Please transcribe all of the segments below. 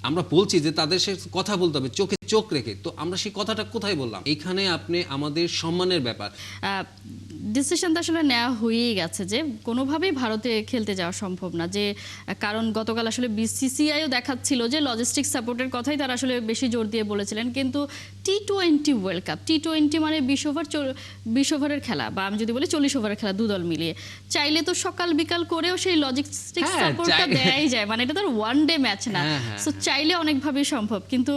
আমরা বলছি যে তাদের সাথে কথা বলতে হবে চোখে চোখ রেখে, তো আমরা সেই কথাটা কোথায় বললাম? এখানে আপনি আমাদের সম্মানের ব্যাপার। ডিসিশন তো আসলে নেওয়া হয়েই গেছে যে কোনোভাবেই ভারতে খেলতে যাওয়া সম্ভব না, যে কারণ গতকাল আসলে বিসিসিআইও দেখাচ্ছিল যে লজিস্টিক সাপোর্টের কথাই তারা আসলে বেশি জোর দিয়ে বলেছিলেন, কিন্তু টি-20 ওয়ার্ল্ড কাপ, টি-20 মানে 20 ওভারের খেলা, বা আমি যদি বলি 40 ওভারের খেলা, দুদল মিলিয়ে চাইলে তো সকাল বিকাল করেও সেই লজিস্টিক সাপোর্টটা দেয়াই যায়, মানে এটা তো ওয়ান ডে ম্যাচ না, সো চাইলে অনেকভাবেই সম্ভব, কিন্তু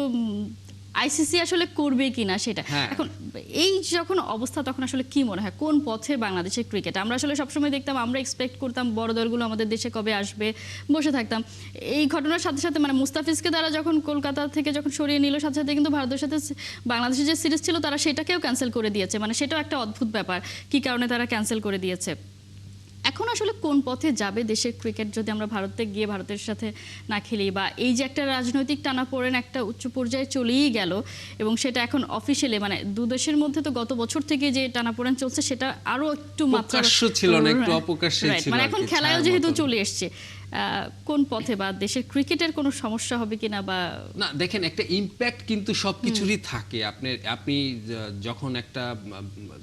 আইসিসি আসলে করবে কিনা সেটা এখন এই যখন অবস্থা, তখন আসলে কি মনে হয় কোন পথে বাংলাদেশের ক্রিকেট? আমরা আসলে সবসময় দেখতাম, আমরা এক্সপেক্ট করতাম বড় দলগুলো আমাদের দেশে কবে আসবে, বসে থাকতাম। এই ঘটনার সাথে সাথে মানে মুস্তাফিজকে তারা যখন কলকাতা থেকে যখন সরিয়ে নিল, সাথে সাথে কিন্তু ভারতের সাথে বাংলাদেশের যে সিরিজ ছিল তারা সেটাকেও ক্যান্সেল করে দিয়েছে, মানে সেটাও একটা অদ্ভুত ব্যাপার, কি কারণে তারা ক্যান্সেল করে দিয়েছে। এখন আসলে কোন পথে যাবে দেশের ক্রিকেট যদি আমরা ভারতে গিয়ে ভারতের সাথে না খেলি, বা এই যে একটা রাজনৈতিক টানাপোড়েন একটা উচ্চ পর্যায়ে চলেই গেল, এবং সেটা এখন অফিসিয়ালি মানে দু দেশের মধ্যে তো গত বছর থেকে যে টানাপোড়েন চলছে সেটা আরো একটু মাত্রা ছিল না, একটু অপকাশ্যে ছিল, মানে এখন খেলায়ও যেহেতু চলে এসছে, কোন পথে বা দেশের ক্রিকেটের কোনো সমস্যা হবে কিনা বা না, দেখেন একটা ইমপ্যাক্ট কিন্তু সবকিছুরই থাকে। আপনি যখন একটা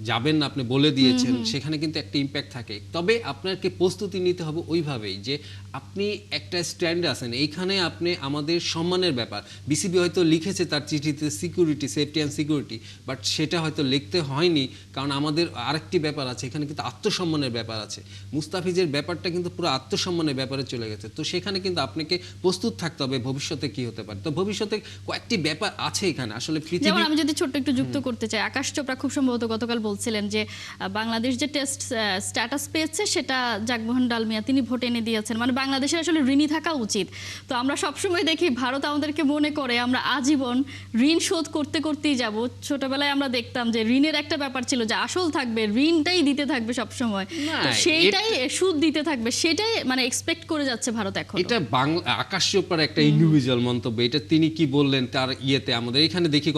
যাবেন না, আপনি বলে দিয়েছেন, সেখানে কিন্তু একটা ইমপ্যাক্ট থাকে। তবে আপনাকে প্রস্তুতি নিতে হবে ওইভাবেই যে আপনি একটা স্ট্যান্ডে আছেন, এইখানে আপনি আমাদের সম্মানের ব্যাপার। বিসিবি হয়তো লিখেছে তার চিঠিতে security, safety and security, but সেটা হয়তো লিখতে হয়নি, কারণ আমাদের আরেকটি ব্যাপার আছে, এখানে কিন্তু আত্মসম্মানের ব্যাপার আছে। মুস্তাফিজের ব্যাপারটা কিন্তু পুরো আত্মসম্মানের ব্যাপারে চলে গেছে, তো সেখানে কিন্তু আপনাকে প্রস্তুত থাকতে হবে ভবিষ্যতে কি হতে পারে। তো ভবিষ্যতে কয়েকটি ব্যাপার আছে এখানে আসলে যেমন আমি যদি ছোট্ট একটু যুক্ত করতে চাই, আকাশ চোপড়া খুব সম্ভবত গতকাল বলছিলেন যে বাংলাদেশ যে টেস্ট স্ট্যাটাস পেয়েছে সেটা জাগমোহন ডালমিয়া তিনি ভোট এনে দিয়েছেন, মানে বাংলাদেশের আসলে ঋণী থাকা উচিত। তো আমরা সবসময় দেখি ভারত আমাদেরকে মনে করে আমরা আজীবন ঋণ শোধ করতে করতেই যাব। ছোটবেলায় আমরা দেখতাম যে ঋণের একটা ব্যাপার ছিল যে আসল থাকবে, ঋণটাই দিতে থাকবে সবসময়, তো সেইটাই সুদ দিতে থাকবে, সেটাই মানে এক্সপেক্ট করে যাচ্ছে ভারত এখন। এটা আকাশ চোপড়ার একটা ইন্ডিভিজুয়াল মন্তব্য, এটা তিনি কি বললেন তার ইয়েতে আমাদের এখানে দেখি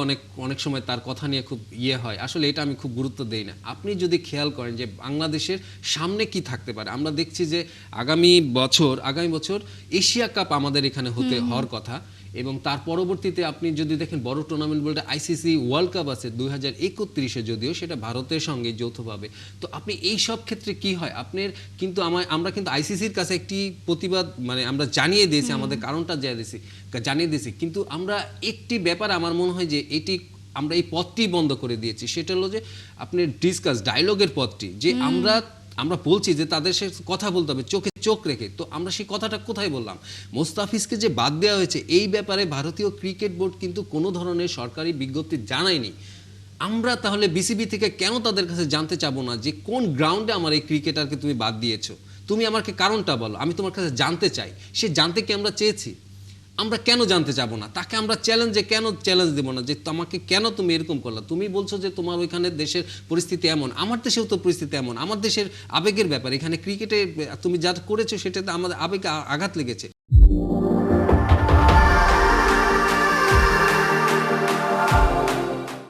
অনেক সময় তার কথা নিয়ে খুব হয়, আসলে এটা আমি খুব গুরুত্ব দেই না। আপনি যদি খেয়াল করেন যে বাংলাদেশের সামনে কি থাকতে পারে, আমরা দেখছি যে আগামী বছর এশিয়া কাপ আমাদের এখানে হওয়ার কথা, এবং তার পরবর্তীতে আপনি যদি দেখেন বড় টুর্নামেন্ট বলতে আইসিসি ওয়ার্ল্ড কাপ আছে 2031-এ, যদিও সেটা ভারতের সঙ্গে যৌথভাবে। তো আপনি এই সব ক্ষেত্রে কি হয় আপনার কিন্তু আমরা কিন্তু আইসিসির কাছে একটি প্রতিবাদ মানে আমরা জানিয়ে দিয়েছি, আমাদের কারণটা জানিয়ে দিয়েছি, কিন্তু আমরা একটি ব্যাপার আমার মনে হয় যে এটি আমরা এই পথটি বন্ধ করে দিয়েছি, সেটা হলো যে আপনার ডায়লগের পথটি, যে আমরা বলছি যে তাদের সাথে কথা বলতে হবে চোখে চোখ রেখে, তো আমরা সেই কথাটা কোথায় বললাম? মোস্তাফিজকে যে বাদ দেওয়া হয়েছে এই ব্যাপারে ভারতীয় ক্রিকেট বোর্ড কিন্তু কোনো ধরনের সরকারি বিজ্ঞপ্তি জানায়নি। আমরা তাহলে বিসিবি থেকে কেন তাদের কাছে জানতে চাবো না যে কোন গ্রাউন্ডে আমার এই ক্রিকেটারকে তুমি বাদ দিয়েছো? তুমি আমাকে কারণটা বলো, আমি তোমার কাছে জানতে চাই। সে জানতে কি আমরা চেয়েছি? আমরা কেন জানতে চাবো না? তাকে আমরা কেন চ্যালেঞ্জ দেবো না যে তোমাকে কেন তুমি এরকম করলা? তুমি বলছো যে তোমার ওইখানে দেশের পরিস্থিতি এমন, আমার দেশেও তো পরিস্থিতি এমন, আমার দেশের আবেগের ব্যাপার, এখানে ক্রিকেটে তুমি যা করেছো সেটাতে আমাদের আবেগে আঘাত লেগেছে।